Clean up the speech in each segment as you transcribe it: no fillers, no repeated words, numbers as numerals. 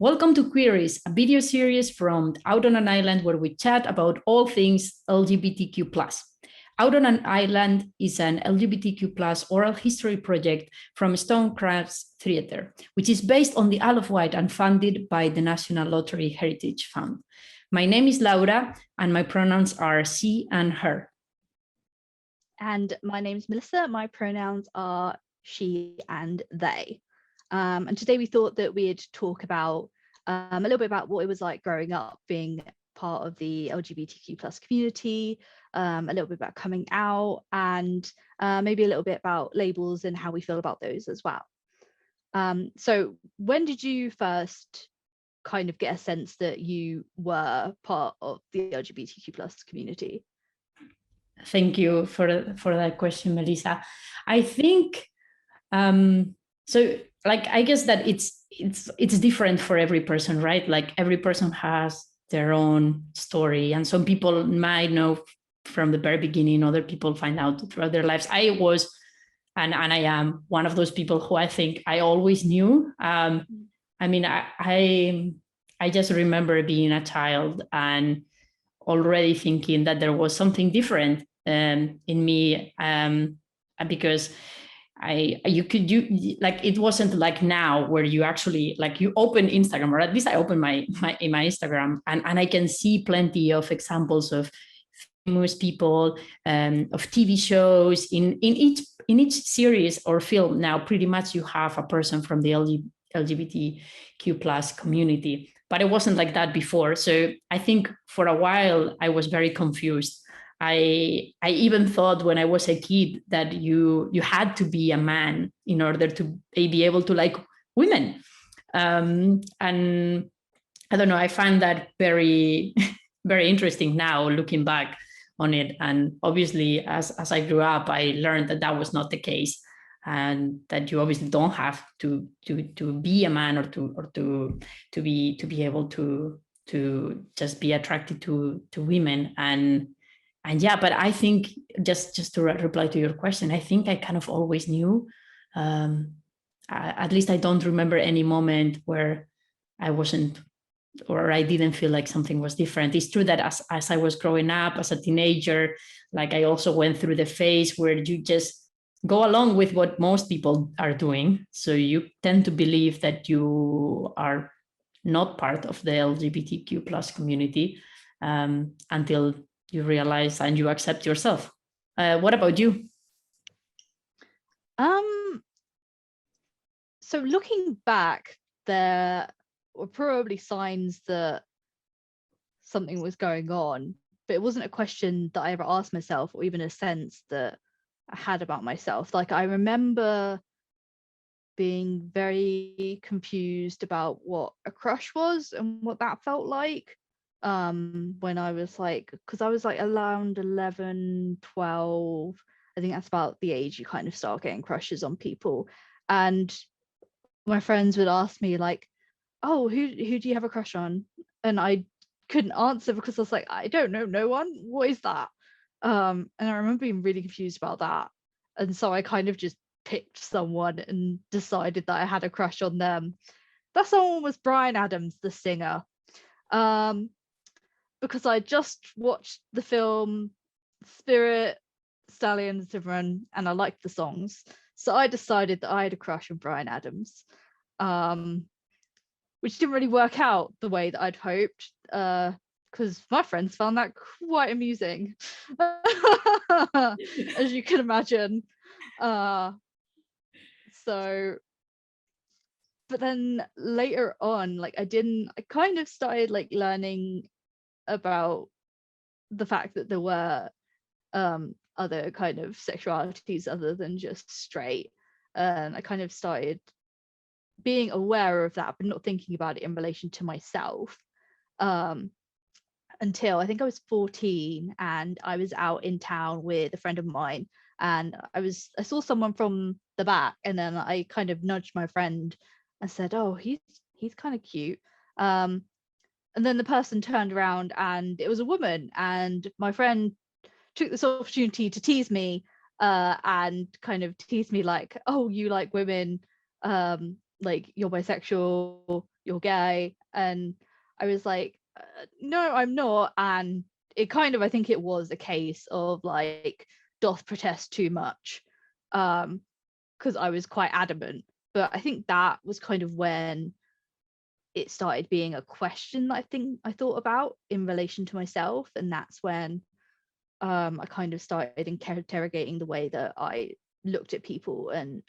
Welcome to Queeries, a video series from Out on an Island where we chat about all things LGBTQ+. Out on an Island is an LGBTQ+ oral history project from StoneCrabs Theatre, which is based on the Isle of Wight and funded by the National Lottery Heritage Fund. My name is Laura, and my pronouns are she and her. And my name is Melissa. My pronouns are she and they. And today we thought that we'd talk about a little bit about what it was like growing up being part of the LGBTQ+ community, a little bit about coming out, and maybe a little bit about labels and how we feel about those as well. So when did you first kind of get a sense that you were part of the LGBTQ+ community? Thank you for that question, Melissa. I think I guess that it's different for every person, right? Like every person has their own story, and some people might know from the very beginning, other people find out throughout their lives. I was, and I am one of those people who I think I always knew. I mean, I just remember being a child and already thinking that there was something different in me, because it wasn't like now where you actually like you open Instagram, or at least I open my Instagram, and I can see plenty of examples of famous people, of TV shows in each series or film. Now pretty much you have a person from the LGBTQ+ community, but it wasn't like that before. So I think for a while I was very confused. I even thought when I was a kid that you had to be a man in order to be able to like women. And I don't know, I find that very, very interesting now looking back on it. And obviously, as I grew up, I learned that was not the case, and that you obviously don't have to be a man or to be able to just be attracted to women. And yeah, but I think just to reply to your question, I think I kind of always knew. At least I don't remember any moment where I wasn't, or I didn't feel like something was different. It's true that as I was growing up as a teenager, like I also went through the phase where you just go along with what most people are doing. So you tend to believe that you are not part of the LGBTQ+ community until you realize and you accept yourself. What about you? So looking back, there were probably signs that something was going on, but it wasn't a question that I ever asked myself, or even a sense that I had about myself. Like I remember being very confused about what a crush was and what that felt like. When I was like, because I was like around 11, 12, I think that's about the age you kind of start getting crushes on people. And my friends would ask me like, oh, who do you have a crush on? And I couldn't answer because I was like, I don't know, no one. What is that? And I remember being really confused about that. And so I kind of just picked someone and decided that I had a crush on them. That someone was Bryan Adams, the singer. Because I just watched the film Spirit, Stallion and Cimarron, and I liked the songs. So I decided that I had a crush on Bryan Adams, which didn't really work out the way that I'd hoped, because my friends found that quite amusing, as you can imagine. But then later on, like I kind of started like learning about the fact that there were other kind of sexualities other than just straight, and I kind of started being aware of that but not thinking about it in relation to myself, until I think I was 14 and I was out in town with a friend of mine, and I saw someone from the back, and then I kind of nudged my friend and said, oh, he's kind of cute. And then the person turned around and it was a woman, and my friend took this opportunity to tease me, and kind of tease me like, oh, you like women, like you're bisexual, you're gay. And I was like, no, I'm not. And it kind of, I think it was a case of like, doth protest too much, because I was quite adamant. But I think that was kind of when it started being a question that I think I thought about in relation to myself. And that's when I kind of started interrogating the way that I looked at people, and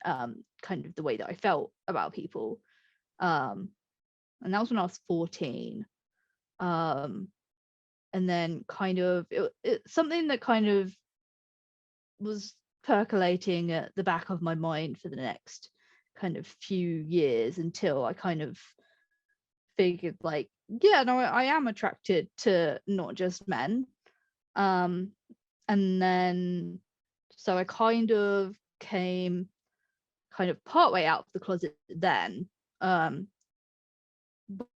kind of the way that I felt about people. And that was when I was 14. And then kind of something that kind of was percolating at the back of my mind for the next kind of few years, until I kind of figured like, yeah, no, I am attracted to not just men. And then so I kind of came kind of partway out of the closet then, when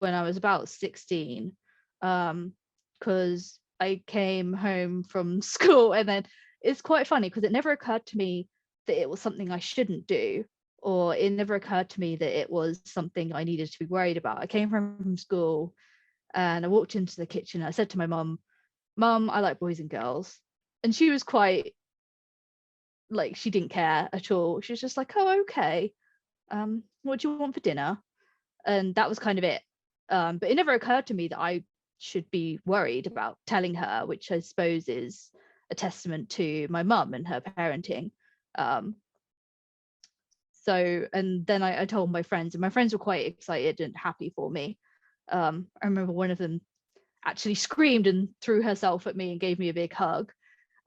I was about 16, because I came home from school. And then it's quite funny because it never occurred to me that it was something I shouldn't do, or it never occurred to me that it was something I needed to be worried about. I came home from school and I walked into the kitchen. I said to my mum, I like boys and girls. And she was quite like, she didn't care at all. She was just like, oh, okay. What do you want for dinner? And that was kind of it. But it never occurred to me that I should be worried about telling her, which I suppose is a testament to my mum and her parenting. So, and then I told my friends, and my friends were quite excited and happy for me. I remember one of them actually screamed and threw herself at me and gave me a big hug.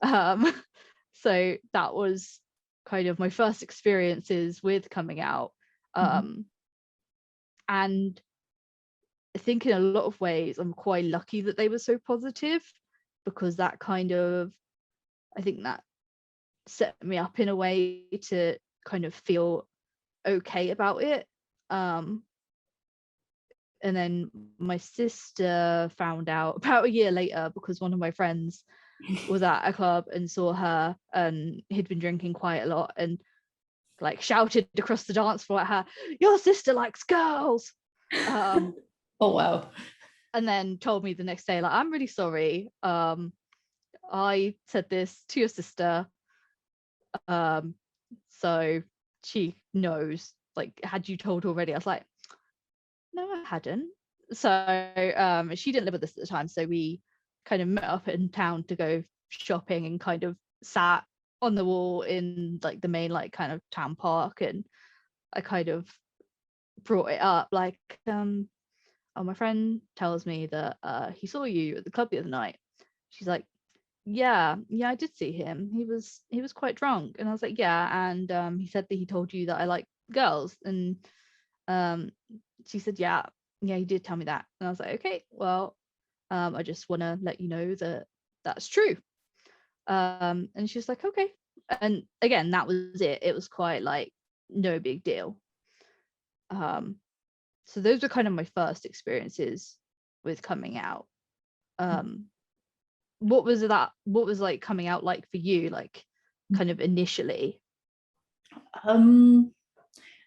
So that was kind of my first experiences with coming out. And I think in a lot of ways I'm quite lucky that they were so positive, because that kind of, I think that set me up in a way to kind of feel okay about it. And then my sister found out about a year later, because one of my friends was at a club and saw her, and he'd been drinking quite a lot, and like shouted across the dance floor at her, your sister likes girls. Oh wow. And then told me the next day, like, I'm really sorry, I said this to your sister, so she knows. Like, had you told her already? I was like, no, I hadn't. So she didn't live with us at the time, so we kind of met up in town to go shopping, and kind of sat on the wall in like the main like kind of town park. And I kind of brought it up like, oh, my friend tells me that he saw you at the club the other night. She's like, yeah, I did see him. He was quite drunk. And I was like, yeah, and he said that he told you that I like girls. And she said, yeah, he did tell me that. And I was like, okay, well, I just want to let you know that that's true. And she's like, okay. And again, that was it. It was quite like no big deal. So those were kind of my first experiences with coming out. What was like coming out like for you, like kind of initially?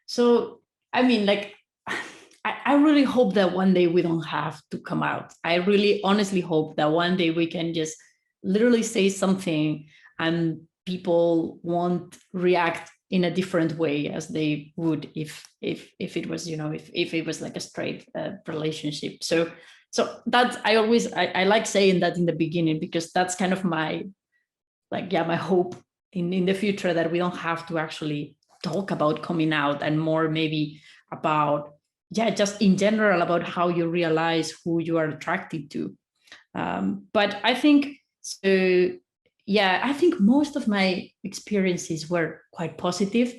So I mean, like, I really hope that one day we don't have to come out. I really honestly hope that one day we can just literally say something and people won't react in a different way as they would if it was, if it was like a straight relationship. So that's, I like saying that in the beginning, because that's kind of my, like, my hope in the future, that we don't have to actually talk about coming out, and more maybe about, just in general, about how you realize who you are attracted to. But I think, so I think most of my experiences were quite positive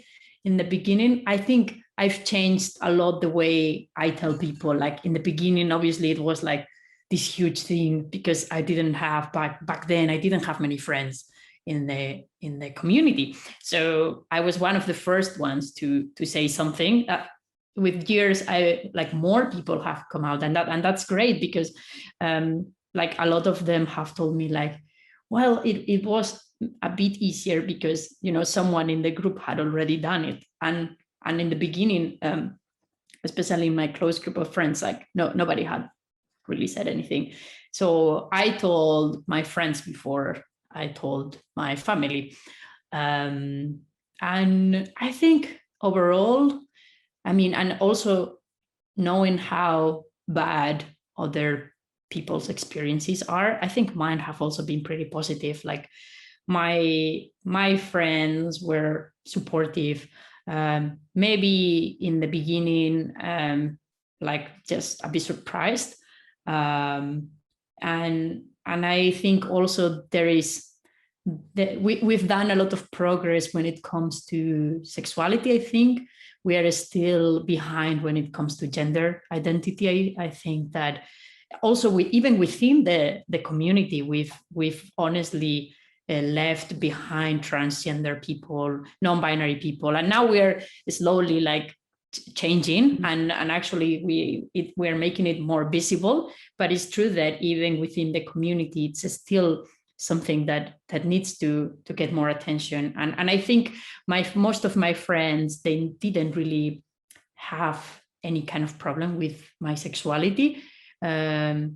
in the beginning. I think I've changed a lot the way I tell people. Like in the beginning, obviously it was like this huge thing, because I didn't have, back then, I didn't have many friends in the community. So I was one of the first ones to say something. With years, I like more people have come out, and that's great, because like a lot of them have told me like, well, it was a bit easier because someone in the group had already done it, and in the beginning, especially in my close group of friends, like nobody had really said anything. So I told my friends before I told my family. And I think overall, I mean, and also knowing how bad other people's experiences are, I think mine have also been pretty positive. Like my friends were supportive. Maybe in the beginning, like just a bit surprised. And I think also there is that we've done a lot of progress when it comes to sexuality. I think we are still behind when it comes to gender identity. I think that also even within the community, we've honestly left behind transgender people, non-binary people, and now we're slowly like changing, and actually we're making it more visible. But it's true that even within the community, it's still something that needs to get more attention. And I think most of my friends, they didn't really have any kind of problem with my sexuality. I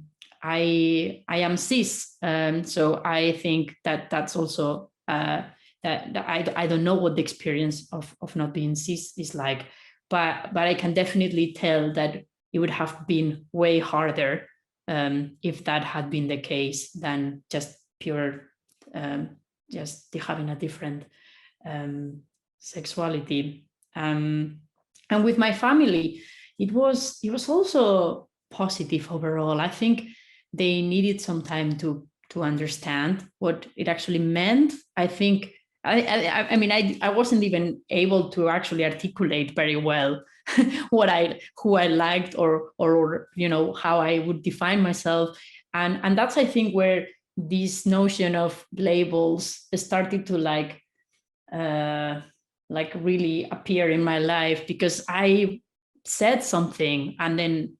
am cis, so I think that's also that I don't know what the experience of not being cis is like, but I can definitely tell that it would have been way harder if that had been the case than just pure just having a different sexuality. And with my family, it was also positive overall. I think they needed some time to understand what it actually meant. I think I mean I wasn't even able to actually articulate very well who I liked or you know how I would define myself. And that's I think where this notion of labels started to like really appear in my life, because I said something and then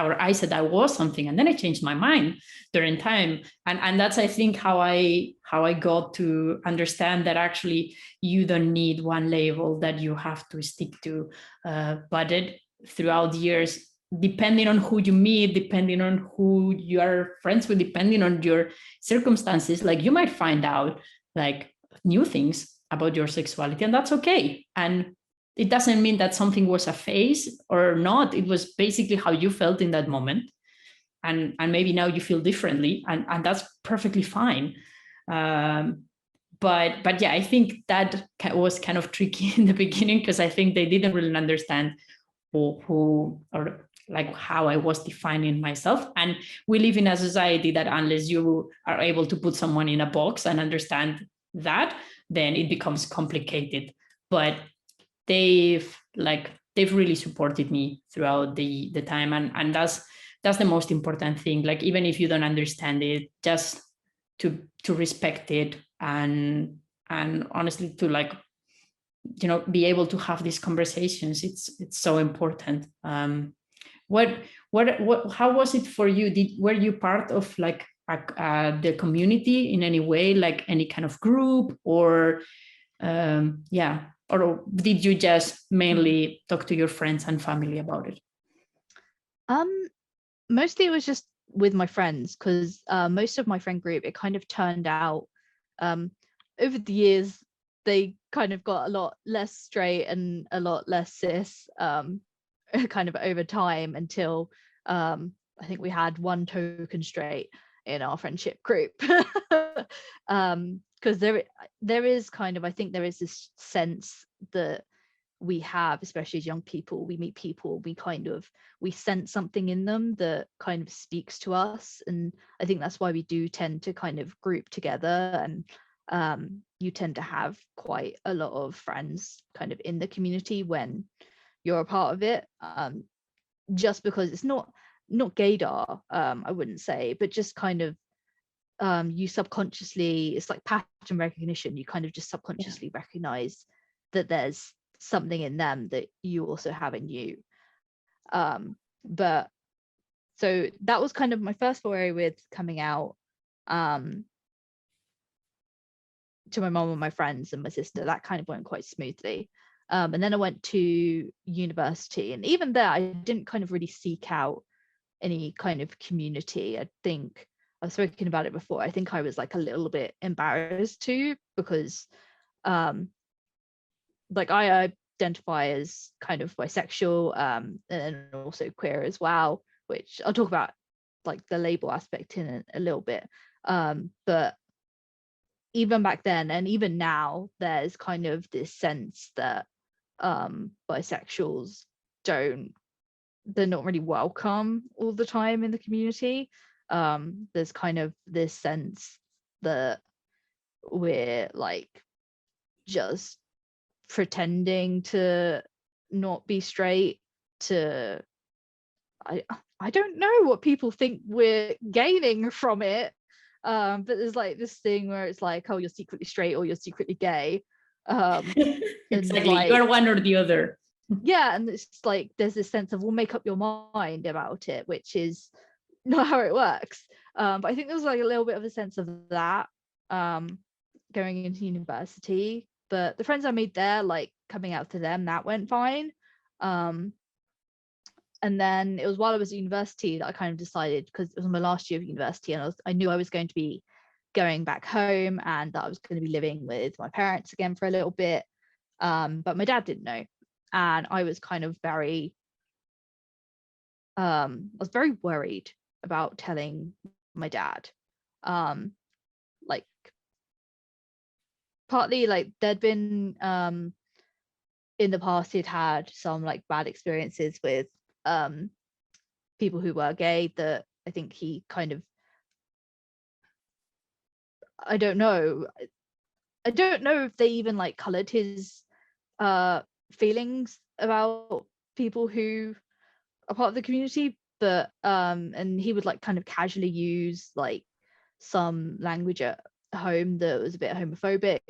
or I said I was something and then I changed my mind during time. And that's I think how I got to understand that actually you don't need one label that you have to stick to, but it throughout years, depending on who you meet, depending on who you are friends with, depending on your circumstances, like you might find out like new things about your sexuality, and that's okay. And it doesn't mean that something was a phase or not. It was basically how you felt in that moment. And maybe now you feel differently, and that's perfectly fine. But yeah, I think that was kind of tricky in the beginning, because I think they didn't really understand who or like how I was defining myself. And we live in a society that unless you are able to put someone in a box and understand that, then it becomes complicated. But they've really supported me throughout the time, and that's the most important thing. Like even if you don't understand it, just to respect it, and honestly to like be able to have these conversations. It's so important. What how was it for you? Were you part of like the community in any way, like any kind of group, or yeah, or did you just mainly talk to your friends and family about it? Mostly it was just with my friends, because most of my friend group, it kind of turned out over the years they kind of got a lot less straight and a lot less cis kind of over time, until I think we had one token straight in our friendship group. Because there is kind of, I think there is this sense that we have, especially as young people, we meet people, we sense something in them that kind of speaks to us. And I think that's why we do tend to kind of group together, and you tend to have quite a lot of friends kind of in the community when you're a part of it, just because it's not gaydar, I wouldn't say, but just kind of you subconsciously, it's like pattern recognition, you kind of just subconsciously recognize that there's something in them that you also have in you. But so that was kind of my first foray with coming out to my mom and my friends and my sister. That kind of went quite smoothly. And then I went to university, and even there I didn't kind of really seek out any kind of community. I think I've spoken about it before. I think I was like a little bit embarrassed too, because like I identify as kind of bisexual, and also queer as well, which I'll talk about like the label aspect in a little bit. But even back then and even now, there's kind of this sense that bisexuals they're not really welcome all the time in the community. There's kind of this sense that we're like just pretending to not be straight to I don't know what people think we're gaining from it. But there's like this thing where it's like, oh, you're secretly straight or you're secretly gay. Exactly, like, you are one or the other. yeah, and it's like there's this sense of, we'll make up your mind about it, which is not how it works. But I think there was like a little bit of a sense of that going into university. But the friends I made there, like coming out to them, that went fine. And then it was while I was at university that I kind of decided, because it was my last year of university, and I knew I was going to be going back home and that I was going to be living with my parents again for a little bit. But my dad didn't know. And I was kind of very worried about telling my dad. Like partly like there'd been in the past he'd had some like bad experiences with people who were gay, that I think he kind of, I don't know if they even like colored his feelings about people who are part of the community, but and he would like kind of casually use like some language at home that was a bit homophobic,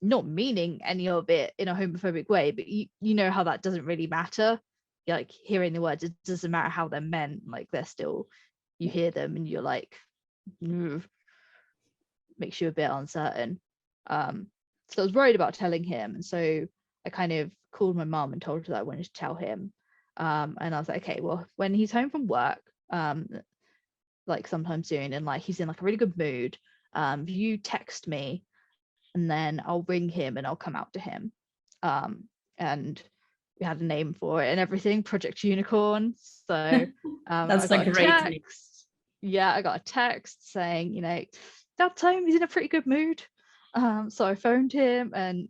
not meaning any of it in a homophobic way, but you know how that doesn't really matter. You're like hearing the words, it doesn't matter how they're meant, like they're still, you hear them and you're like, makes you a bit uncertain. So I was worried about telling him, and so I kind of called my mom and told her that I wanted to tell him. And I was like, okay, well, when he's home from work, like sometime soon, and like he's in like a really good mood, you text me, and then I'll ring him and I'll come out to him. And we had a name for it and everything, Project Unicorn. So That's I a got a great text. name. Yeah, I got a text saying, you know, Dad's home, he's in a pretty good mood. So I phoned him, and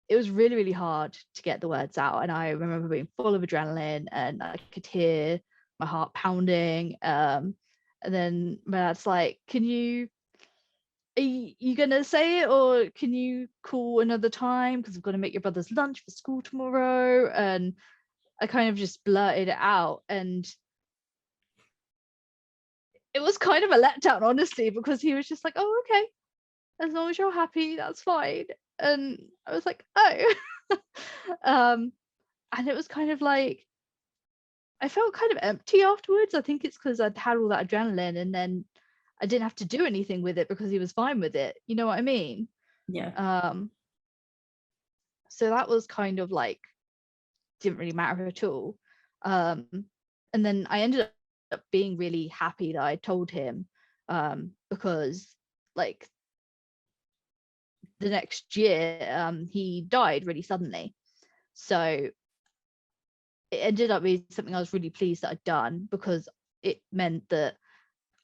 it was really, really hard to get the words out. And I remember being full of adrenaline, and I could hear my heart pounding. And then my dad's like, are you gonna say it, or can you call another time, because I've got to make your brother's lunch for school tomorrow? And I kind of just blurted it out, and it was kind of a letdown, honestly, because he was just like, oh, okay, as long as you're happy, that's fine. And I was like, oh. And it was kind of like, I felt kind of empty afterwards. I think it's because I'd had all that adrenaline, and then I didn't have to do anything with it because he was fine with it. You know what I mean? Yeah. So that was kind of like, didn't really matter at all. And then I ended up being really happy that I told him, because like the next year he died really suddenly. So it ended up being something I was really pleased that I'd done, because it meant that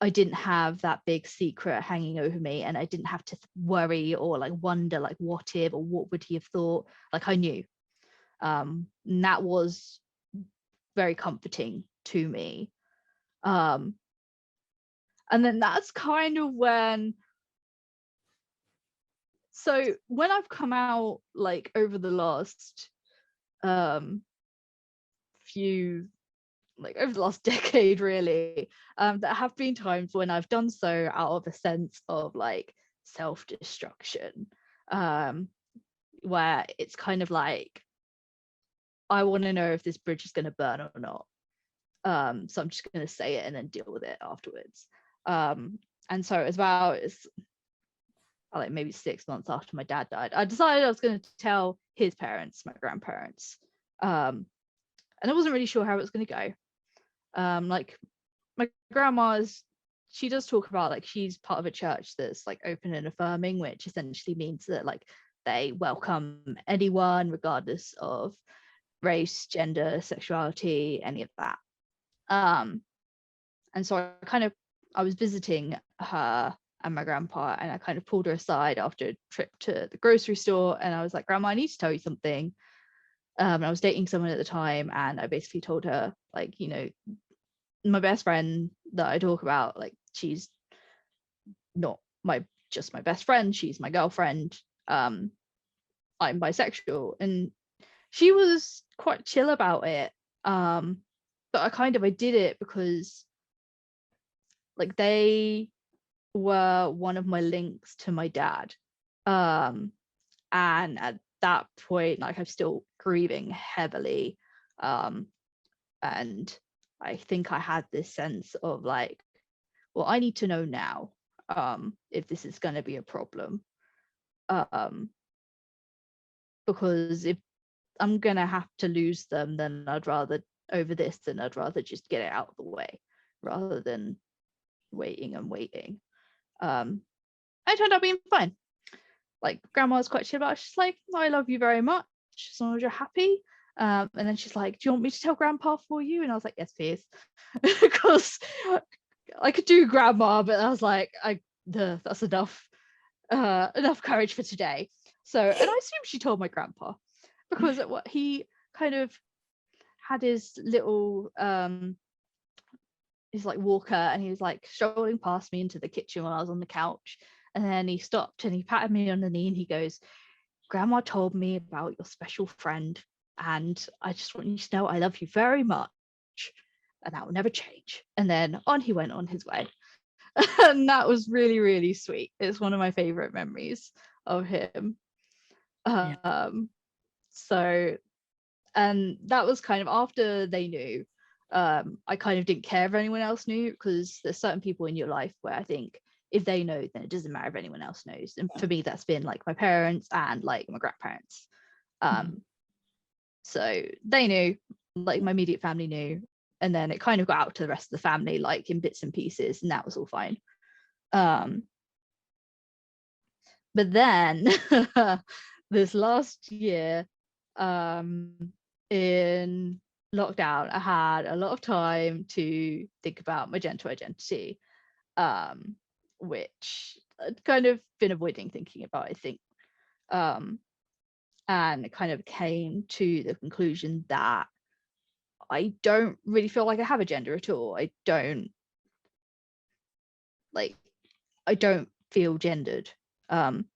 I didn't have that big secret hanging over me, and I didn't have to worry or like wonder like what if, or what would he have thought. Like I knew. And that was very comforting to me. And then that's kind of when, so when I've come out like over the last few, like over the last decade really, there have been times when I've done so out of a sense of like self-destruction, where it's kind of like, I want to know if this bridge is going to burn or not. So I'm just going to say it and then deal with it afterwards. And so it's like maybe 6 months after my dad died, I decided I was going to tell his parents, my grandparents. And I wasn't really sure how it was going to go. Like my grandma's, she does talk about like she's part of a church that's like open and affirming, which essentially means that like they welcome anyone regardless of race, gender, sexuality, any of that. And so I was visiting her and my grandpa, and I kind of pulled her aside after a trip to the grocery store, and I was like, Grandma, I need to tell you something. I was dating someone at the time, and I basically told her, like, you know, my best friend that I talk about, like, she's not just my best friend, she's my girlfriend. I'm bisexual. And she was quite chill about it. But I did it because like they were one of my links to my dad. And at that point, like, I'm still grieving heavily. And I think I had this sense of like, well, I need to know now if this is going to be a problem. Because if I'm going to have to lose them, then I'd rather just get it out of the way rather than waiting and waiting. I turned out being fine. Like, Grandma was quite chill about it. She's like, I love you very much as long as you're happy. And then she's like, do you want me to tell Grandpa for you? And I was like, yes, please. Because I could do Grandma, but I was like, that's enough courage for today. So, and I assume she told my grandpa, because he kind of had his little his like walker, and he was like strolling past me into the kitchen while I was on the couch, and then he stopped and he patted me on the knee and he goes, Grandma told me about your special friend, and I just want you to know I love you very much, and that will never change. And then on he went on his way. And that was really, really sweet. It's one of my favorite memories of him. So, and that was kind of after they knew. I kind of didn't care if anyone else knew, because there's certain people in your life where I think if they know, then it doesn't matter if anyone else knows. And for me, that's been like my parents and like my grandparents. So they knew, like my immediate family knew, and then it kind of got out to the rest of the family, like in bits and pieces, and that was all fine. But then this last year, in lockdown, I had a lot of time to think about my gender identity, which I'd kind of been avoiding thinking about, I think. And it kind of came to the conclusion that I don't really feel like I have a gender at all. I don't feel gendered. And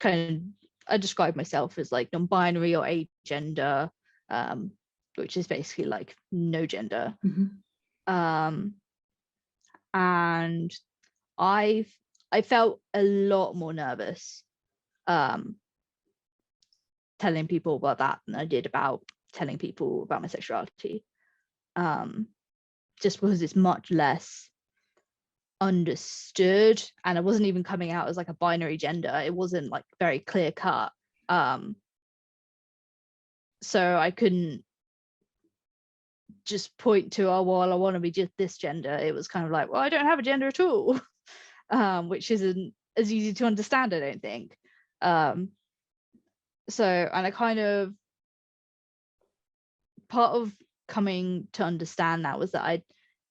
kind of, I describe myself as like non-binary or agender, which is basically like no gender. And I felt a lot more nervous telling people about that than I did about telling people about my sexuality, just because it's much less understood, and I wasn't even coming out as like a binary gender. It wasn't like very clear cut, so I couldn't just point to, oh well, I want to be just this gender. It was kind of like, well, I don't have a gender at all, which isn't as easy to understand, I don't think. So, and I kind of, part of coming to understand that was that I'd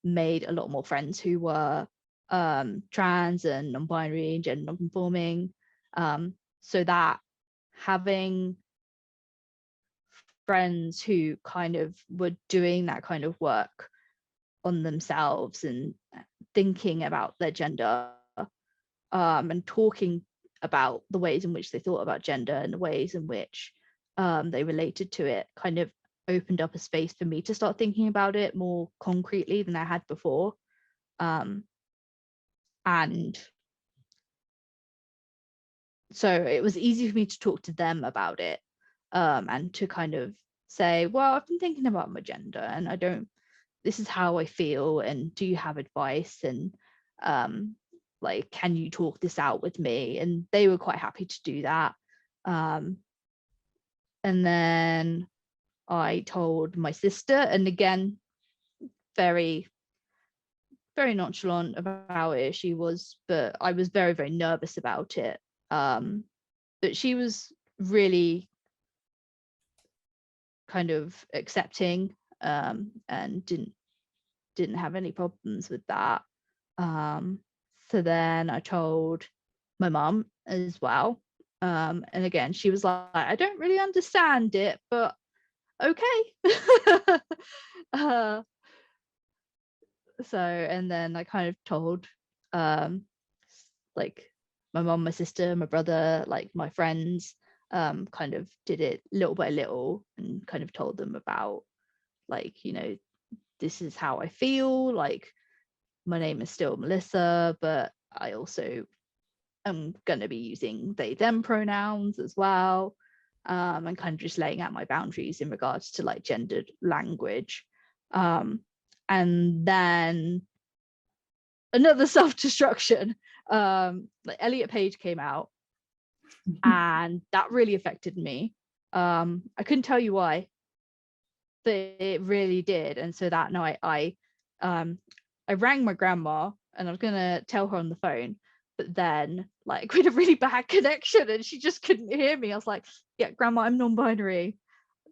made a lot more friends who were trans and non-binary and gender non-conforming, so that having friends who kind of were doing that kind of work on themselves and thinking about their gender, and talking about the ways in which they thought about gender and the ways in which they related to it, kind of opened up a space for me to start thinking about it more concretely than I had before. And so it was easy for me to talk to them about it, and to kind of say, well, I've been thinking about my gender and this is how I feel, and do you have advice? And like, can you talk this out with me? And they were quite happy to do that. And then I told my sister, and again, very, very nonchalant about it she was, but I was very, very nervous about it. But she was really kind of accepting, and didn't have any problems with that. So then I told my mum as well. And again, she was like, I don't really understand it, but okay. So, and then I kind of told like my mum, my sister, my brother, like my friends, kind of did it little by little, and kind of told them about, like, this is how I feel, like my name is still Melissa, but I also am going to be using they them pronouns as well, and kind of just laying out my boundaries in regards to like gendered language. And then another self-destruction, like Elliot Page came out, and that really affected me. I couldn't tell you why, but it really did. And so that night I rang my grandma, and I was gonna tell her on the phone, but then like we had a really bad connection and she just couldn't hear me. I was like, yeah, grandma, I'm non-binary.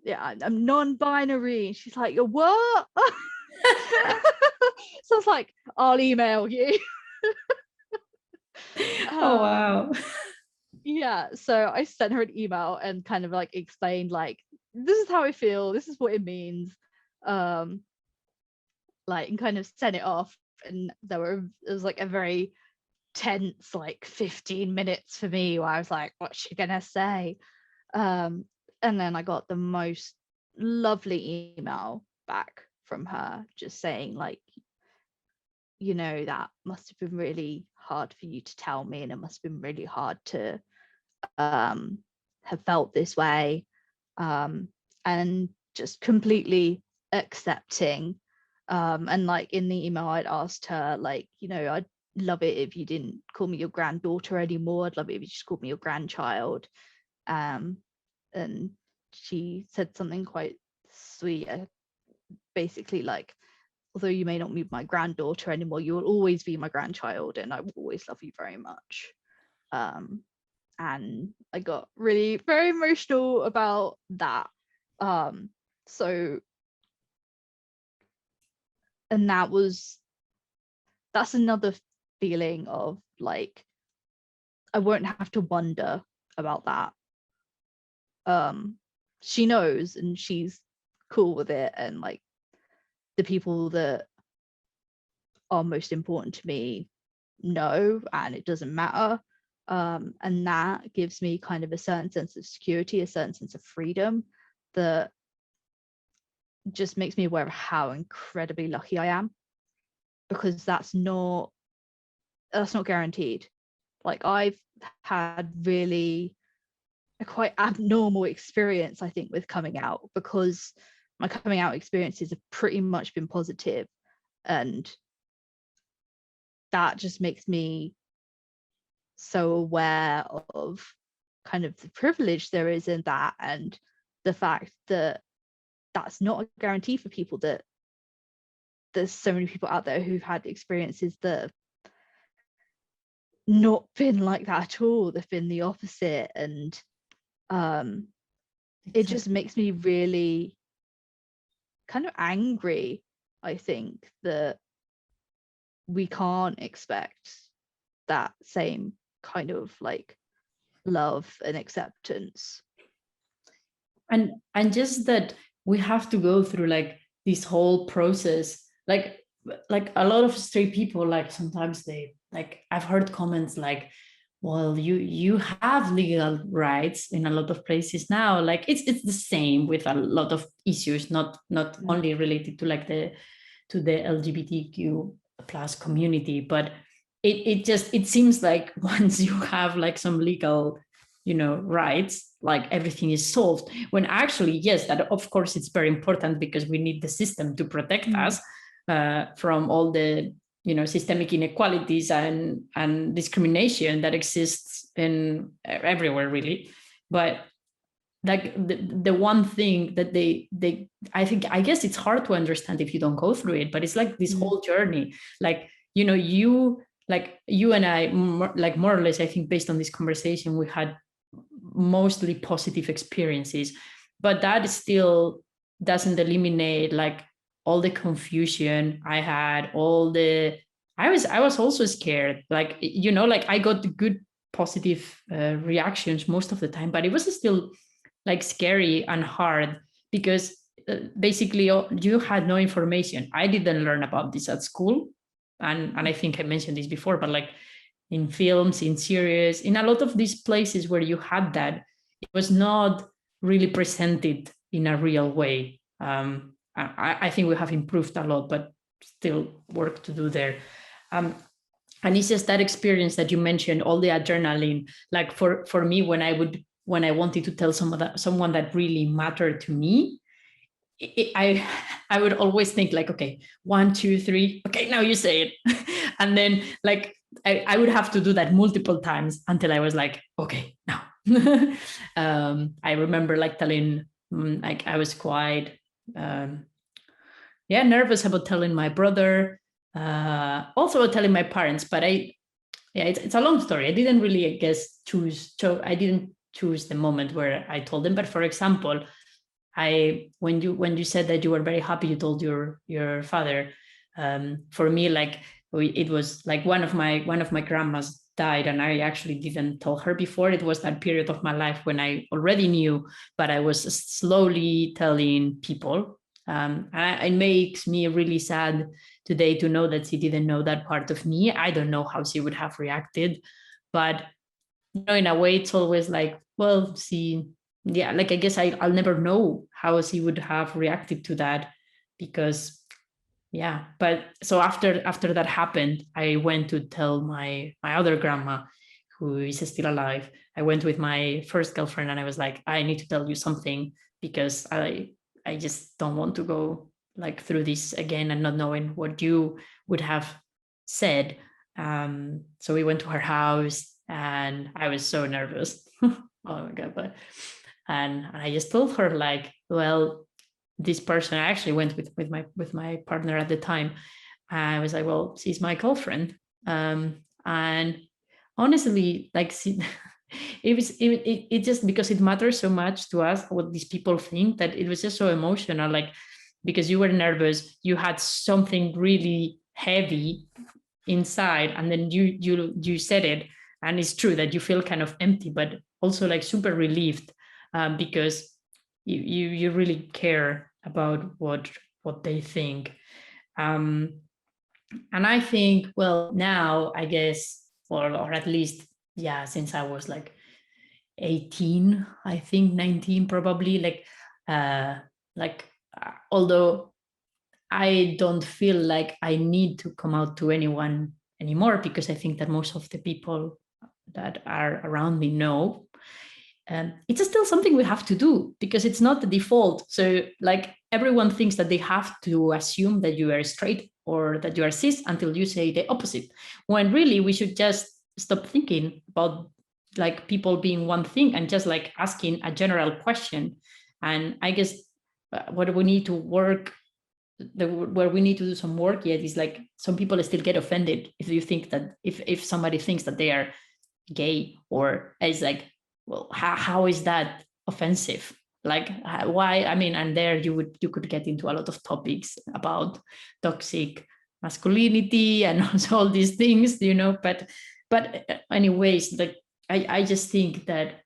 Yeah, I'm non-binary. She's like, you're what? So I was like, I'll email you. Oh, wow. Yeah, so I sent her an email and kind of like explained, like, this is how I feel, this is what it means, like, and kind of sent it off. And it was like a very tense like 15 minutes for me, where I was like, what's she gonna say? And then I got the most lovely email back from her, just saying, like, that must have been really hard for you to tell me, and it must have been really hard to have felt this way, and just completely accepting. And like in the email, I'd asked her, like, I'd love it if you didn't call me your granddaughter anymore. I'd love it if you just called me your grandchild. And she said something quite sweet, basically like, although you may not be my granddaughter anymore, you will always be my grandchild, and I will always love you very much. And I got really very emotional about that. So, and that's another feeling of like, I won't have to wonder about that. She knows, and she's cool with it, and like the people that are most important to me know, and it doesn't matter. And that gives me kind of a certain sense of security, a certain sense of freedom, that just makes me aware of how incredibly lucky I am, because that's not guaranteed. Like, I've had really a quite abnormal experience, I think, with coming out, because my coming out experiences have pretty much been positive, and that just makes me so aware of kind of the privilege there is in that, and the fact that that's not a guarantee for people, that there's so many people out there who've had experiences that have not been like that at all. They've been the opposite. And it just makes me really kind of angry, I think, that we can't expect that same kind of like love and acceptance. And just that we have to go through like this whole process, like a lot of straight people, like sometimes they, like, I've heard comments like, well, you have legal rights in a lot of places now. Like it's the same with a lot of issues, not only related to like the LGBTQ plus community, but it seems like once you have like some legal, rights, like everything is solved, when actually, yes, that of course it's very important, because we need the system to protect us from all the systemic inequalities and discrimination that exists in everywhere, really. But like the one thing that I guess it's hard to understand if you don't go through it, but it's like this whole journey, like, you and I, more or less, I think based on this conversation, we had mostly positive experiences, but that still doesn't eliminate like all the confusion I had, I was also scared, like, like I got the good positive reactions most of the time, but it was still like scary and hard because basically you had no information. I didn't learn about this at school. And I think I mentioned this before, but like in films, in series, in a lot of these places where you had that, it was not really presented in a real way. I think we have improved a lot, but still work to do there. And it's just that experience that you mentioned, all the adrenaline, like for me, when I wanted to tell someone that really mattered to me, I would always think like, okay, 1, 2, 3, okay, now you say it. And then like I would have to do that multiple times until I was like, okay, now. I remember like telling, like I was quite nervous about telling my brother, also about telling my parents, but it's a long story. I didn't really, I guess, I didn't choose the moment where I told them. But for example, when you said that you were very happy you told your father, for me, like it was like one of my grandmas died, and I actually didn't tell her before. It was that period of my life when I already knew, but I was slowly telling people. And it makes me really sad today to know that she didn't know that part of me. I don't know how she would have reacted, but in a way, it's always like, well, like I guess I'll never know how she would have reacted to that, because but so after that happened, I went to tell my other grandma, who is still alive. I went with my first girlfriend and I was like, I need to tell you something, because I just don't want to go like through this again and not knowing what you would have said. So we went to her house and I was so nervous. Oh my God. And I just told her like, well, this person, I actually went with my partner at the time. I was like, well, she's my girlfriend. And honestly, like, it just, because it matters so much to us what these people think, that it was just so emotional, like, because you were nervous, you had something really heavy inside, and then you said it, and it's true that you feel kind of empty, but also like super relieved, because you really care about what they think. And I think, well, now I guess, or at least, since I was like 18, I think 19 probably, although I don't feel like I need to come out to anyone anymore, because I think that most of the people that are around me know. It's still something we have to do, because it's not the default. So like everyone thinks that they have to assume that you are straight or that you are cis until you say the opposite, when really we should just stop thinking about like people being one thing and just like asking a general question. And I guess what we need to work, where we need to do some work yet, is like some people still get offended if you think that if somebody thinks that they are gay, or it's like, well, how is that offensive? Like, why? I mean, and there you could get into a lot of topics about toxic masculinity and also all these things, but anyways, like I just think that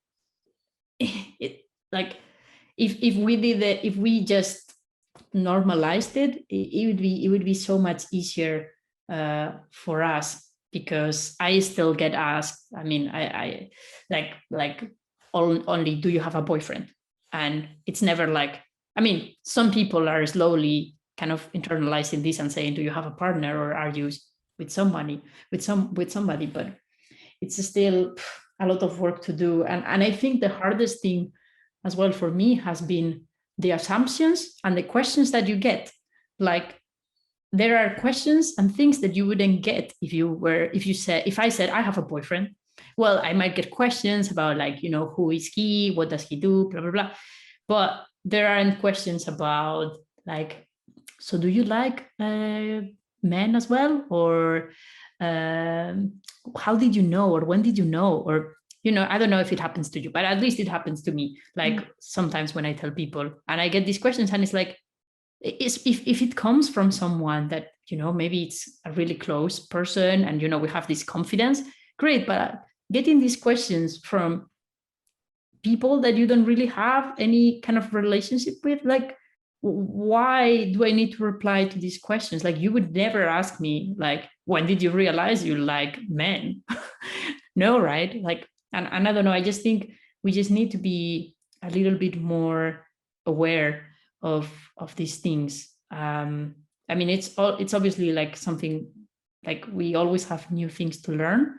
like if we just normalized it, it would be so much easier for us, because I still get asked, I mean, I like only, do you have a boyfriend? And it's never like, I mean, some people are slowly kind of internalizing this and saying, do you have a partner, or are you with somebody, but it's still a lot of work to do. And I think the hardest thing as well for me has been the assumptions and the questions that you get. Like, there are questions and things that you wouldn't get if I said I have a boyfriend. Well, I might get questions about, like, who is he, what does he do, blah blah blah. But there aren't questions about, like, so do you like men as well, or how did you know, or when did you know, or I don't know if it happens to you, but at least it happens to me. Like sometimes when I tell people and I get these questions, and it's like, if it comes from someone that maybe it's a really close person, and we have this confidence, great. But getting these questions from people that you don't really have any kind of relationship with, like, why do I need to reply to these questions? Like, you would never ask me, like, when did you realize you like men? No, right? Like, and I don't know, I just think we just need to be a little bit more aware of these things. I mean, it's obviously like something, like, we always have new things to learn.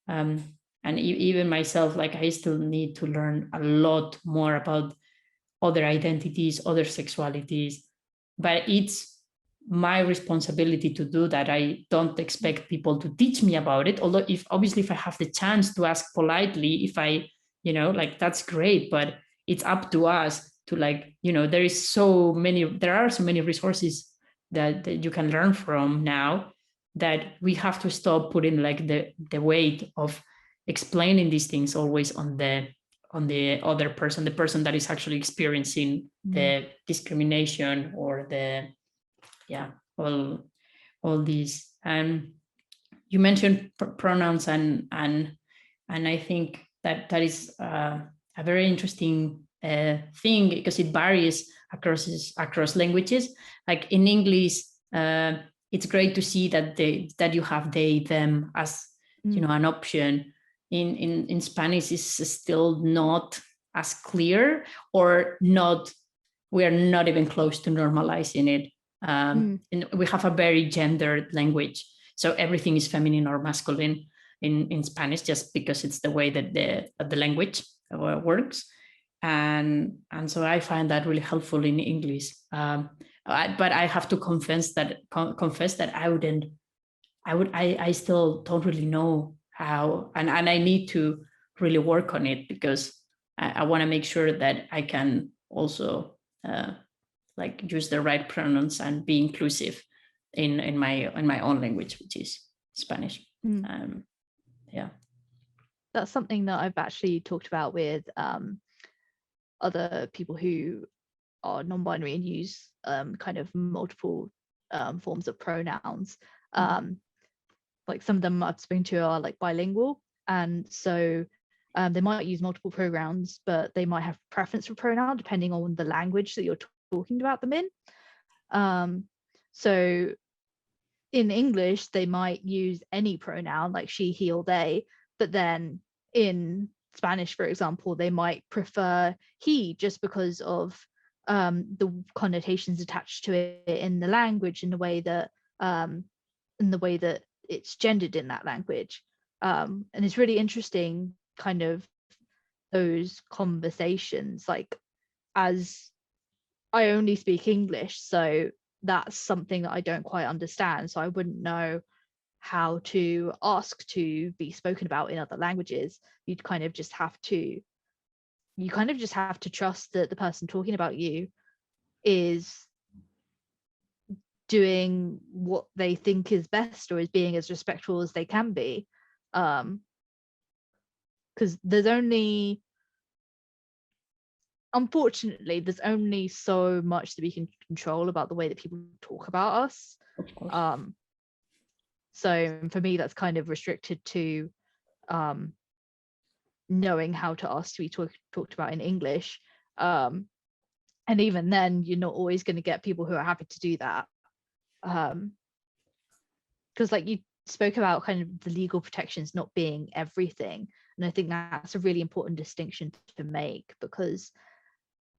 And even myself, like, I still need to learn a lot more about other identities, other sexualities, but it's my responsibility to do that. I don't expect people to teach me about it, although if I have the chance to ask politely, if I like, that's great. But it's up to us to, like, there are so many resources that you can learn from now, that we have to stop putting, like, the weight of explaining these things always on the other person, the person that is actually experiencing the discrimination, or the all these. And you mentioned pronouns, and I think that is a very interesting thing, because it varies across languages. Like in English, it's great to see that you have they them as an option. In Spanish, is still not as clear, or not. We are not even close to normalizing it. And we have a very gendered language, so everything is feminine or masculine in Spanish, just because it's the way that the language works. And so I find that really helpful in English. But I have to confess that I still don't really know how, and I need to really work on it, because I want to make sure that I can also like use the right pronouns and be inclusive in my own language, which is Spanish. Yeah, that's something that I've actually talked about with other people who are non-binary and use kind of multiple forms of pronouns. Like some of them I've spoken to are like bilingual, and so they might use multiple pronouns, but they might have preference for pronoun depending on the language that you're talking about them in. So in English, they might use any pronoun like she, he, or they, but then in Spanish, for example, they might prefer he, just because of the connotations attached to it in the language, in the way that it's gendered in that language. And it's really interesting, kind of those conversations, like, as I only speak English, so that's something that I don't quite understand, so I wouldn't know how to ask to be spoken about in other languages. You kind of just have to trust that the person talking about you is doing what they think is best, or is being as respectful as they can be, because unfortunately there's only so much that we can control about the way that people talk about us. of course. So for me, that's kind of restricted to knowing how to ask to be talked about in English, and even then you're not always going to get people who are happy to do that, because like you spoke about kind of the legal protections not being everything, and I think that's a really important distinction to make, because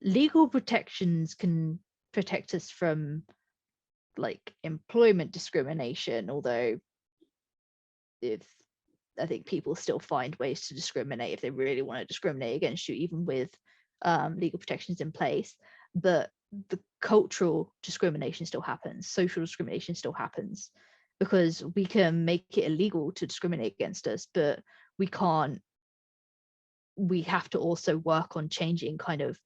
legal protections can protect us from like employment discrimination, although I think people still find ways to discriminate if they really want to discriminate against you, even with legal protections in place. But the cultural discrimination still happens, social discrimination still happens, because we can make it illegal to discriminate against us, but we can't. We have to also work on changing kind of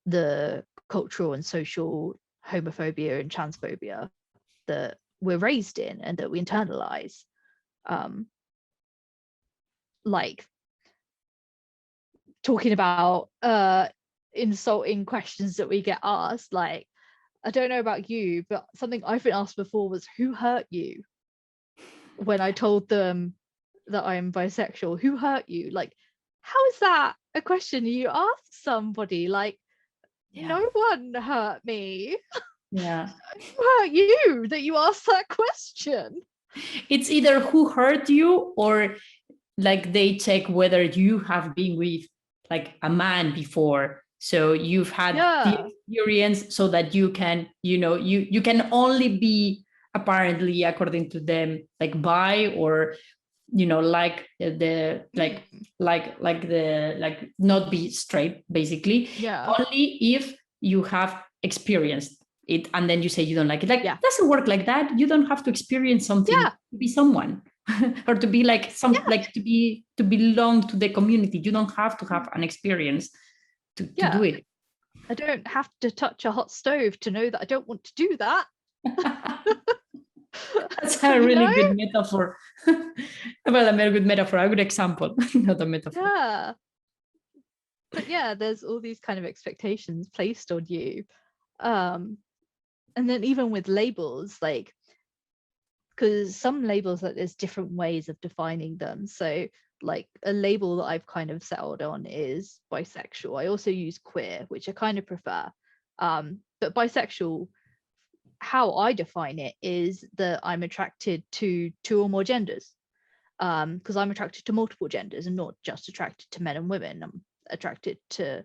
the cultural and social homophobia and transphobia that we're raised in and that we internalize. Like talking about insulting questions that we get asked, like, I don't know about you, but something I've been asked before was, who hurt you? When I told them that I'm bisexual, who hurt you? Like, how is that a question you ask somebody? Like, no one hurt me. Yeah. Who hurt you that you asked that question? It's either who hurt you, or like they check whether you have been with like a man before, so you've had the experience, so that you can, you can only be, apparently according to them, like bi, or like the like not be straight, basically. Only if you have experienced it, and then you say you don't like it. Like, it doesn't work like that. You don't have to experience something to be someone. Or to be like like to belong to the community. You don't have to have an experience to do it. I don't have to touch a hot stove to know that I don't want to do that. That's a really good metaphor. Well, a very good metaphor, a good example, not a metaphor. Yeah. But yeah, there's all these kind of expectations placed on you. And then even with labels, like, because some labels, like, there's different ways of defining them. So like a label that I've kind of settled on is bisexual. I also use queer, which I kind of prefer. But bisexual, how I define it is that I'm attracted to two or more genders, because I'm attracted to multiple genders and not just attracted to men and women. I'm attracted to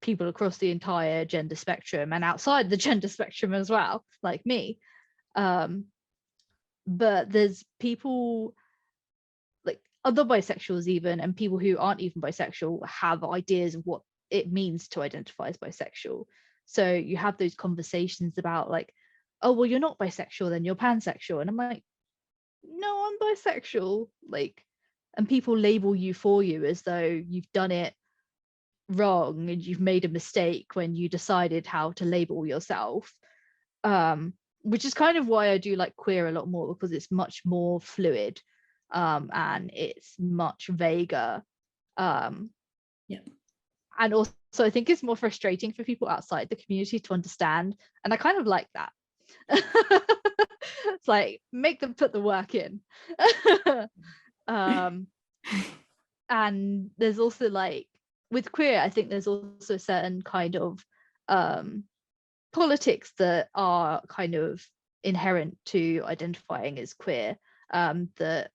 people across the entire gender spectrum and outside the gender spectrum as well, like me. But there's people like other bisexuals even, and people who aren't even bisexual have ideas of what it means to identify as bisexual. So you have those conversations about like, oh, well, you're not bisexual, then you're pansexual. And I'm like, no, I'm bisexual. Like, and people label you for you as though you've done it wrong and you've made a mistake when you decided how to label yourself. Which is kind of why I do like queer a lot more, because it's much more fluid, and it's much vaguer. And also I think it's more frustrating for people outside the community to understand, and I kind of like that. It's like, make them put the work in. And there's also, like, with queer, I think there's also a certain kind of politics that are kind of inherent to identifying as queer. So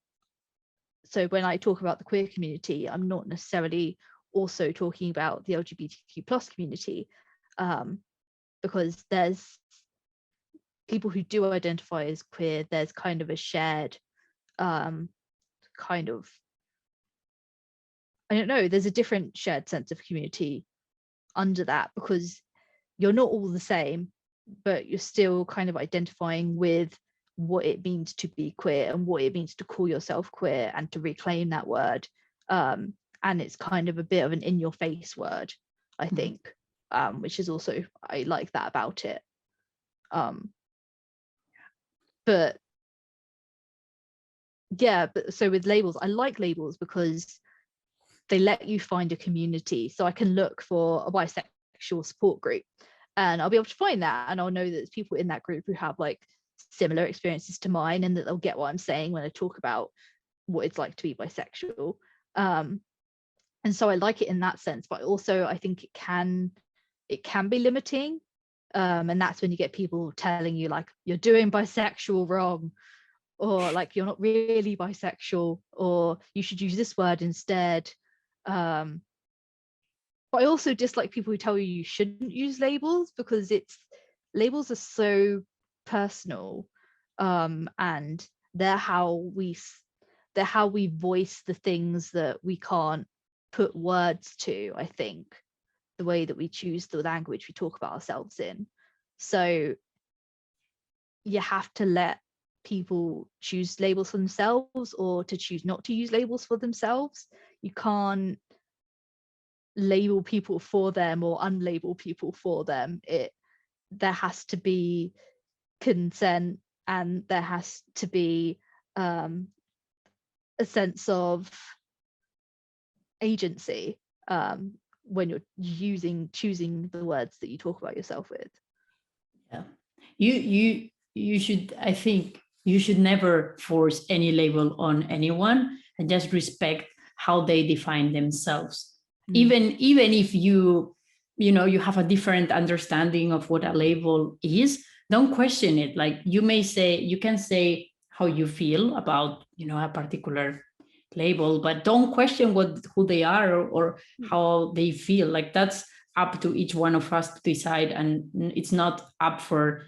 when I talk about the queer community, I'm not necessarily also talking about the LGBTQ plus community, because there's people who do identify as queer. There's kind of a shared kind of, I don't know, there's a different shared sense of community under that, because you're not all the same, but you're still kind of identifying with what it means to be queer and what it means to call yourself queer and to reclaim that word. And it's kind of a bit of an in your face word, I think, which is also, I like that about it. But yeah, but so with labels, I like labels because they let you find a community. So I can look for a bisexual support group and I'll be able to find that, and I'll know that there's people in that group who have like similar experiences to mine, and that they'll get what I'm saying when I talk about what it's like to be bisexual. And so I like it in that sense, but also I think it can be limiting. And that's when you get people telling you like, you're doing bisexual wrong, or like you're not really bisexual, or you should use this word instead. But I also dislike people who tell you shouldn't use labels, because labels are so personal, and they're how we voice the things that we can't put words to. I think the way that we choose the language we talk about ourselves in. So you have to let people choose labels for themselves, or to choose not to use labels for themselves. You can't label people for them or unlabel people for them. There has to be consent, and there has to be a sense of agency when you're choosing the words that you talk about yourself with. Yeah, you should, I think you should never force any label on anyone, and just respect how they define themselves. Even if you have a different understanding of what a label is, don't question it. Like, you can say how you feel about a particular label, but don't question who they are, or how they feel. Like, that's up to each one of us to decide, and it's not up for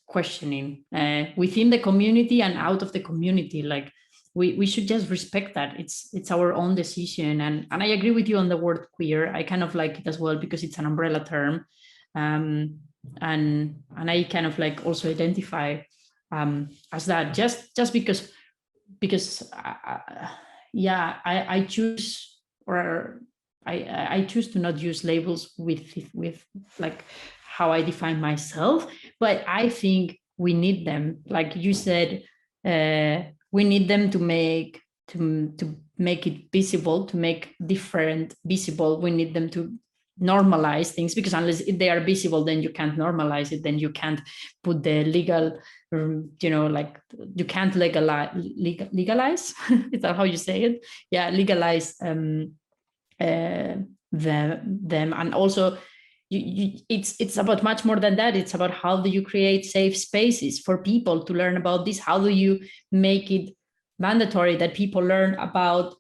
questioning within the community and out of the community. Like, we should just respect that. It's our own decision. And I agree with you on the word queer. I kind of like it as well, because it's an umbrella term. And I kind of like also identify as that, just because I choose, or I choose to not use labels with like how I define myself. But I think we need them, like you said. We need them to make it visible, to make different visible. We need them to normalize things, because unless they are visible, then you can't normalize it. Then you can't put the legal, like, you can't legalize. Is that how you say it? Yeah, legalize them. And also, it's about much more than that. It's about how do you create safe spaces for people to learn about this. How do you make it mandatory that people learn about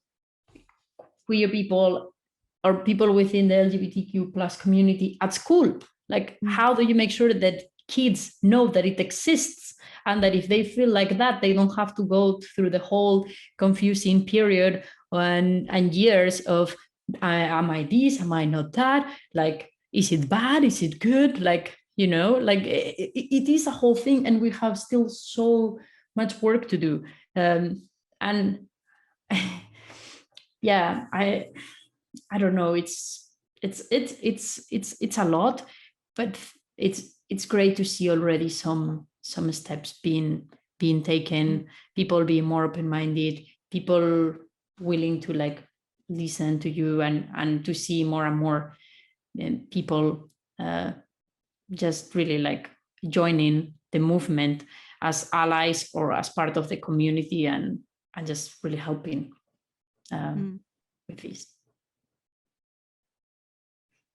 queer people or people within the LGBTQ plus community at school? Like, how do you make sure that kids know that it exists, and that if they feel like that, they don't have to go through the whole confusing period and years of, am I this, am I not that? Like, is it bad, is it good? Like, like, it is a whole thing, and we have still so much work to do. And yeah, I don't know, it's a lot, but it's great to see already some steps being taken, people being more open-minded, people willing to like listen to you, and to see more and more people just really like joining the movement as allies or as part of the community, and just really helping with this.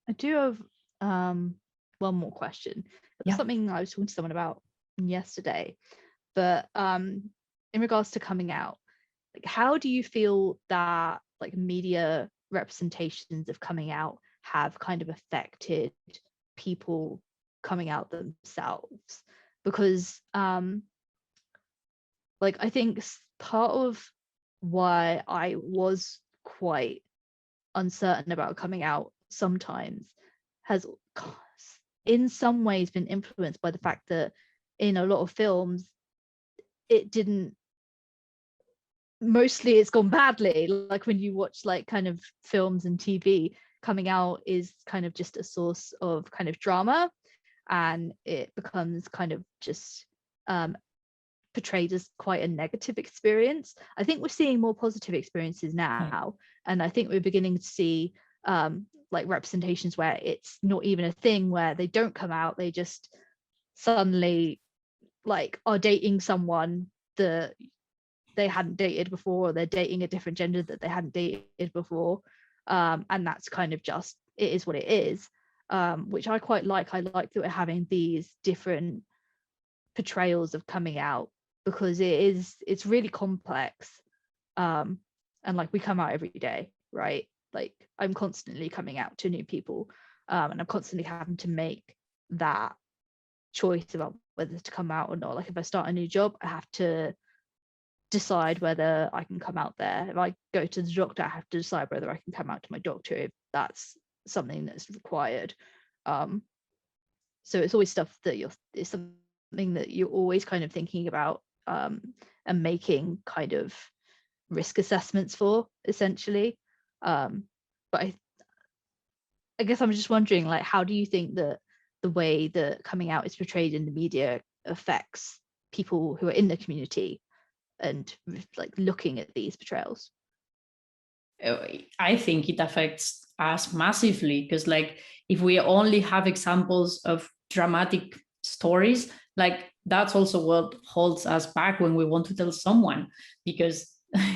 I do have one more question. It was something I was talking to someone about yesterday, but in regards to coming out, like, how do you feel that like media representations of coming out have kind of affected people coming out themselves? Because like, I think part of why I was quite uncertain about coming out sometimes has in some ways been influenced by the fact that in a lot of films mostly it's gone badly. Like, when you watch like kind of films and TV, coming out is kind of just a source of kind of drama, and it becomes kind of just portrayed as quite a negative experience. I think we're seeing more positive experiences now, and I think we're beginning to see like representations where it's not even a thing, where they don't come out, they just suddenly like are dating someone that they hadn't dated before, or they're dating a different gender that they hadn't dated before, and that's kind of just, it is what it is, which I quite like. I like that we're having these different portrayals of coming out, because it's really complex, and like, we come out every day, right? Like, I'm constantly coming out to new people, and I'm constantly having to make that choice about whether to come out or not. Like, if I start a new job, I have to decide whether I can come out there. If I go to the doctor, I have to decide whether I can come out to my doctor, if that's something that's required. So it's always stuff that it's something that you're always kind of thinking about, and making kind of risk assessments for, essentially. But I guess I'm just wondering, like, how do you think that the way that coming out is portrayed in the media affects people who are in the community and like looking at these portrayals? I think it affects us massively, because like if we only have examples of dramatic stories, like that's also what holds us back when we want to tell someone, because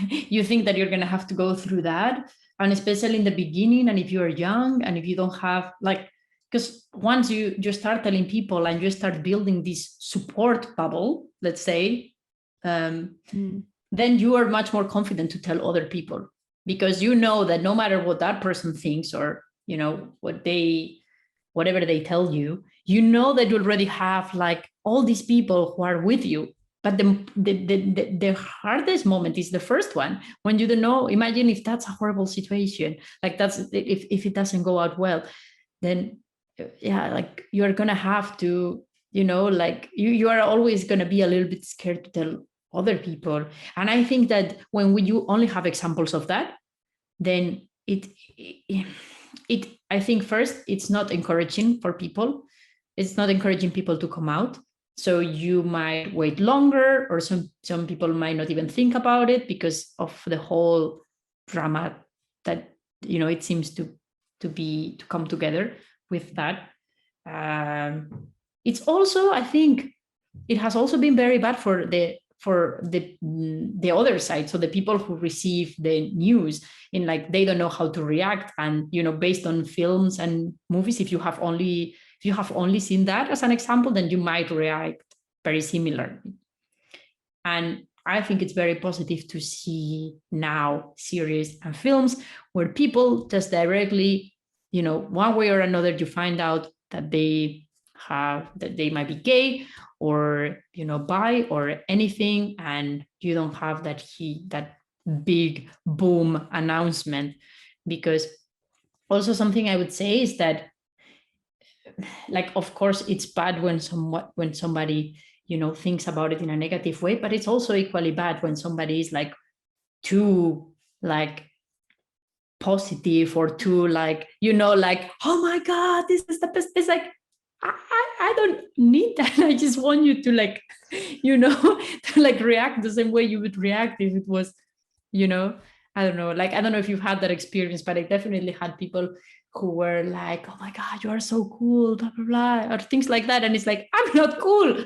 you think that you're going to have to go through that, and especially in the beginning, and if you're young and if you don't have like, because once you start telling people and you start building this support bubble, let's say, then you are much more confident to tell other people, because you know that no matter what that person thinks, or you know whatever they tell you, you know that you already have like all these people who are with you. But the hardest moment is the first one, when you don't know. Imagine if that's a horrible situation, like that's if it doesn't go out well, then yeah, like you're gonna have to, you know, like you are always gonna be a little bit scared to tell other people. And I think that when you only have examples of that, then it I think first, it's not encouraging for people. It's not encouraging people to come out. So you might wait longer, or some people might not even think about it because of the whole drama that, you know, it seems to come together with that. It's also, I think it has also been very bad for the other side. So the people who receive the news, in like, they don't know how to react. And, you know, based on films and movies, if you have only seen that as an example, then you might react very similarly. And I think it's very positive to see now series and films where people just directly, you know, one way or another, you find out that they might be gay, or, you know, bi, or anything, and you don't have that big boom announcement. Because also something I would say is that, like, of course it's bad when somebody, you know, thinks about it in a negative way, but it's also equally bad when somebody is like too like positive, or too like, you know, like, oh my god, this is the best. It's like, I don't need that. I just want you to, like, you know, to like react the same way you would react if it was, you know, I don't know. Like, I don't know if you've had that experience, but I definitely had people who were like, oh my God, you are so cool, blah, blah, blah, or things like that. And it's like, I'm not cool.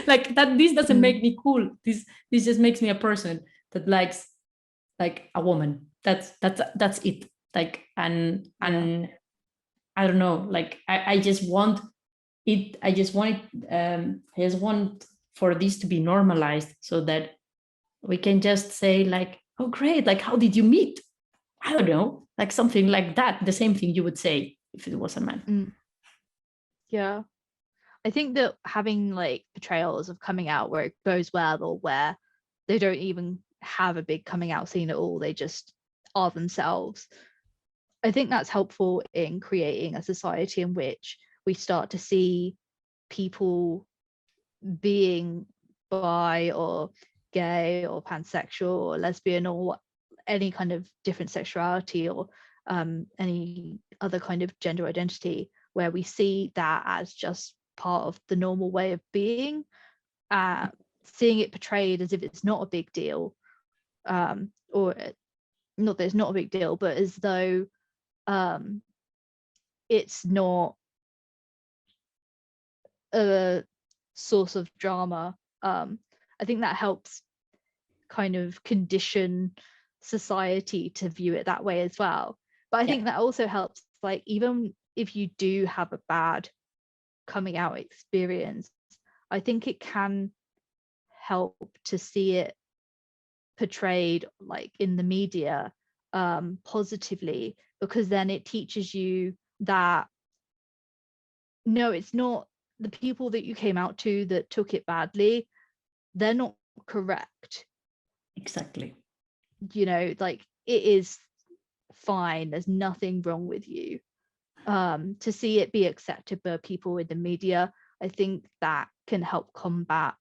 Like that, this doesn't make me cool. This just makes me a person that likes like a woman. That's it. Like, and I don't know, like I just want it. I just want for this to be normalized, so that we can just say like, oh great, like how did you meet? I don't know, like something like that. The same thing you would say if it was a man. Yeah. I think that having like portrayals of coming out where it goes well, or where they don't even have a big coming out scene at all, they just are themselves, I think that's helpful in creating a society in which we start to see people being bi or gay or pansexual or lesbian or any kind of different sexuality, or any other kind of gender identity, where we see that as just part of the normal way of being, seeing it portrayed as if it's not a big deal, or not that it's not a big deal, but as though it's not a source of drama. I think that helps kind of condition society to view it that way as well. But I think that also helps, like, even if you do have a bad coming out experience, I think it can help to see it portrayed like in the media positively, because then it teaches you that no, it's not the people that you came out to that took it badly, they're not correct. Exactly. You know, like, it is fine, there's nothing wrong with you. to see it be accepted by people in the media, I think that can help combat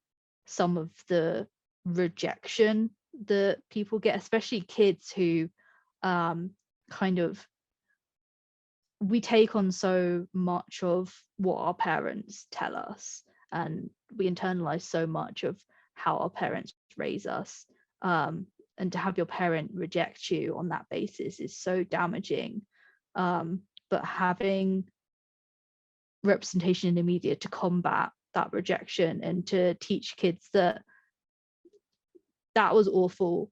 some of the rejection that people get, especially kids who kind of, we take on so much of what our parents tell us, and we internalize so much of how our parents raise us. And to have your parent reject you on that basis is so damaging. But having representation in the media to combat that rejection and to teach kids that that was awful,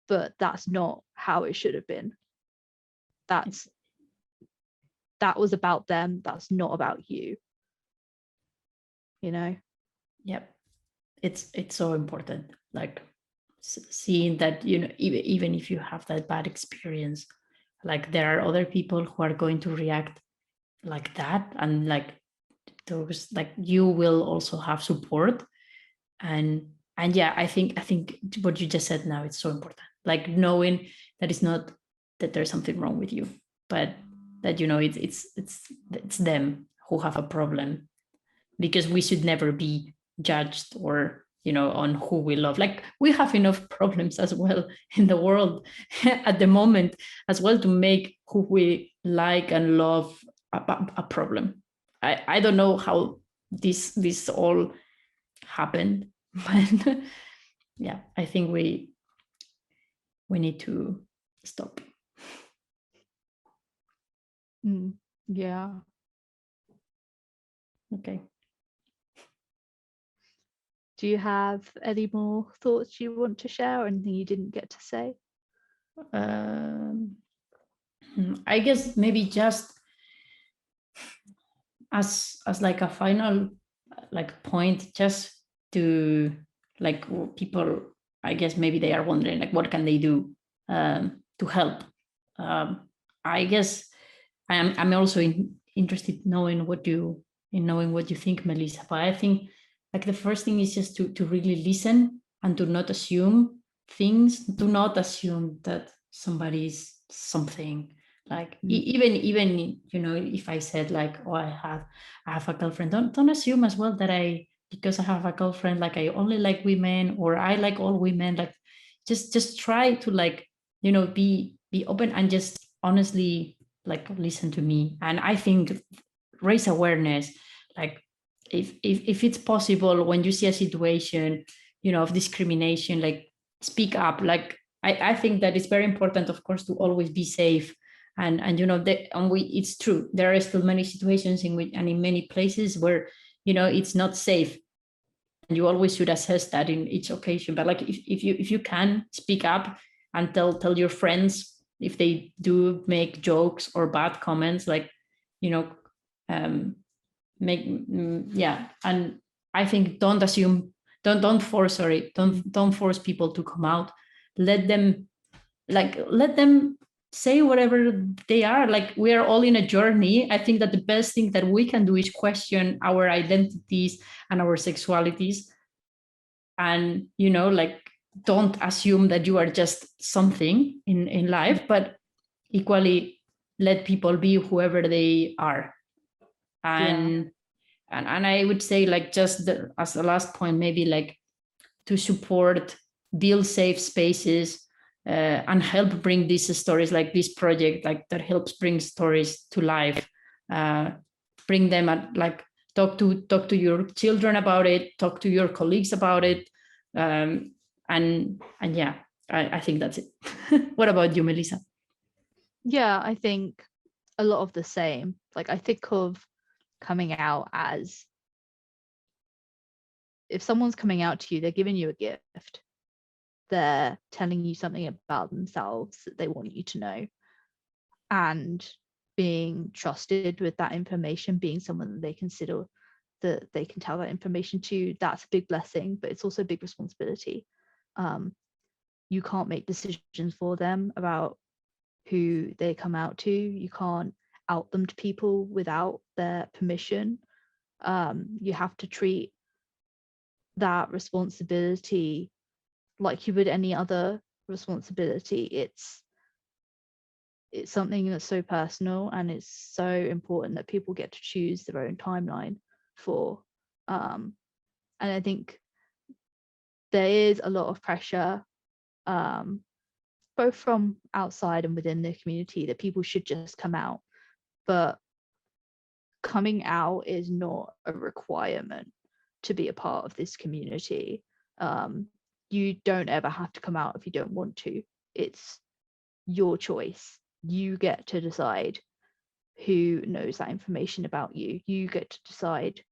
but that's not how it should have been. That was about them. That's not about you. You know? Yep. It's so important. Like seeing that, you know, even if you have that bad experience, like there are other people who are going to react like that, and like those, like you will also have support. And yeah, I think what you just said now, it's so important, like knowing that it's not that there's something wrong with you, but that, you know, it's them who have a problem, because we should never be judged or, you know, on who we love. Like we have enough problems as well in the world at the moment as well, to make who we like and love a problem. I don't know how this all happened, but yeah, I think we need to stop. Yeah. Okay. Do you have any more thoughts you want to share, or anything you didn't get to say? I guess maybe just as like a final like point, just to like people, I guess maybe they are wondering like what can they do to help. I guess I'm also interested knowing what you think, Melissa. But I think like the first thing is just to really listen and to not assume things. Do not assume that somebody is something. Like even you know, if I said like, oh, I have a girlfriend, don't assume as well that because I have a girlfriend, like I only like women or I like all women. Like just try to, like, you know, be open and just honestly like listen to me. And I think raise awareness, like if it's possible, when you see a situation, you know, of discrimination, like speak up. Like I think that it's very important, of course, to always be safe. And you know, it's true, there are still many situations in which, and in many places where, you know, it's not safe, and you always should assess that in each occasion. But like if you can speak up and tell your friends if they do make jokes or bad comments, like, you know, yeah. And I think don't force people to come out. Let them say whatever they are. Like we are all in a journey. I think that the best thing that we can do is question our identities and our sexualities, and, you know, like don't assume that you are just something in life, but equally let people be whoever they are. And I would say, like, just as the last point, maybe like to support, build safe spaces, and help bring these stories, like this project, like that helps bring stories to life. Bring them at, like, talk to your children about it, talk to your colleagues about it. And yeah, I think that's it. What about you, Melissa? Yeah, I think a lot of the same. Like I think of coming out as, if someone's coming out to you, they're giving you a gift. They're telling you something about themselves that they want you to know. And being trusted with that information, being someone that they consider that they can tell that information to, that's a big blessing, but it's also a big responsibility. You can't make decisions for them about who they come out to. You can't out them to people without their permission. You have to treat that responsibility like you would any other responsibility. it's something that's so personal, and it's so important that people get to choose their own timeline for. And I think there is a lot of pressure, both from outside and within the community, that people should just come out. But coming out is not a requirement to be a part of this community. You don't ever have to come out if you don't want to. It's your choice. You get to decide who knows that information about you. You get to decide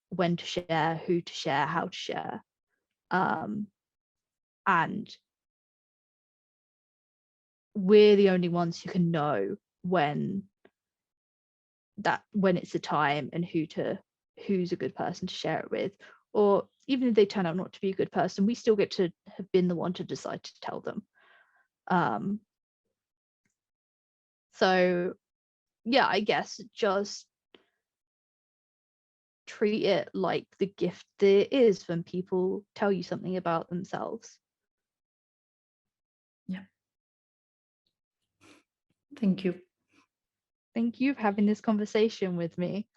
when to share, who to share, how to share. And we're the only ones who can know when it's the time, and who's a good person to share it with. Or even if they turn out not to be a good person, we still get to have been the one to decide to tell them. So yeah, I guess just treat it like the gift that it is when people tell you something about themselves. Yeah. Thank you. Thank you for having this conversation with me.